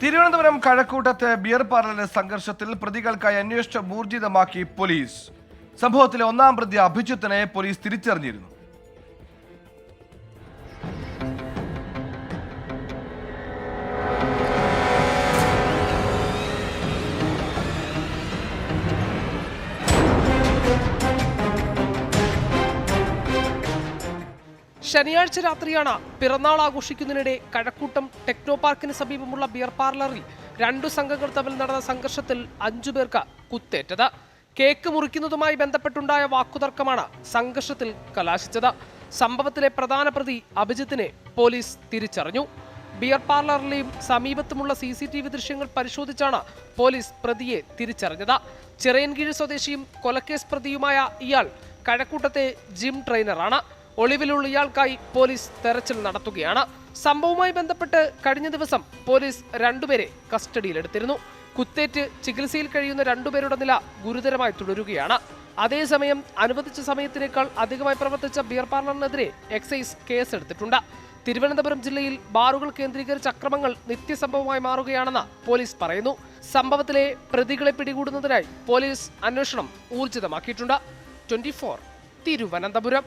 Thiruvananthapuram കഴക്കൂട്ടത്തെ beer പാർലറിലെ സംഘർഷത്തിൽ പ്രതികൾക്കായി അന്വേഷണം ഊർജിതമാക്കി പോലീസ്. സംഭവത്തിലെ ഒന്നാം പ്രതി അഭിജിത്തിനെ പോലീസ് തിരിച്ചറിഞ്ഞിരുന്നു. ശനിയാഴ്ച രാത്രിയാണ് പിറന്നാൾ ആഘോഷിക്കുന്നതിനിടെ കഴക്കൂട്ടം ടെക്നോ പാർക്കിന് സമീപമുള്ള ബിയർ പാർലറിൽ രണ്ടു സംഘങ്ങൾ തമ്മിൽ നടന്ന സംഘർഷത്തിൽ 5 പേർക്ക് കുത്തേറ്റത്. കേക്ക് മുറിക്കുന്നതുമായി ബന്ധപ്പെട്ടുണ്ടായ വാക്കുതർക്കമാണ് സംഘർഷത്തിൽ കലാശിച്ചത്. സംഭവത്തിലെ പ്രധാന പ്രതി അഭിജിത്തിനെ പോലീസ് തിരിച്ചറിഞ്ഞു. ബിയർ പാർലറിലെയും സമീപത്തുമുള്ള CCTV ദൃശ്യങ്ങൾ പരിശോധിച്ചാണ് പോലീസ് പ്രതിയെ തിരിച്ചറിഞ്ഞത്. ചിറയൻകീഴ് സ്വദേശിയും കൊലക്കേസ് പ്രതിയുമായ ഇയാൾ കഴക്കൂട്ടത്തെ ജിം ട്രെയിനറാണ്. ഒളിവിലുള്ള ഇയാൾക്കായി പോലീസ് തെരച്ചിൽ നടത്തുകയാണ്. സംഭവവുമായി ബന്ധപ്പെട്ട് കഴിഞ്ഞ ദിവസം പോലീസ് 2 പേരെ കസ്റ്റഡിയിലെടുത്തിരുന്നു. കുത്തേറ്റ് ചികിത്സയിൽ കഴിയുന്ന 2 പേരുടെ നില ഗുരുതരമായി തുടരുകയാണ്. അതേസമയം അനുവദിച്ച സമയത്തിനേക്കാൾ അധികമായി പ്രവർത്തിച്ച ബിയർ പാർലറിനെതിരെ എക്സൈസ് കേസെടുത്തിട്ടുണ്ട്. തിരുവനന്തപുരം ജില്ലയിൽ ബാറുകൾ കേന്ദ്രീകരിച്ച അക്രമങ്ങൾ നിത്യസംഭവമായി മാറുകയാണെന്ന് പോലീസ് പറയുന്നു. സംഭവത്തിലെ പ്രതികളെ പിടികൂടുന്നതിനായി പോലീസ് അന്വേഷണം ഊർജിതമാക്കിയിട്ടുണ്ട്. 24 തിരുവനന്തപുരം.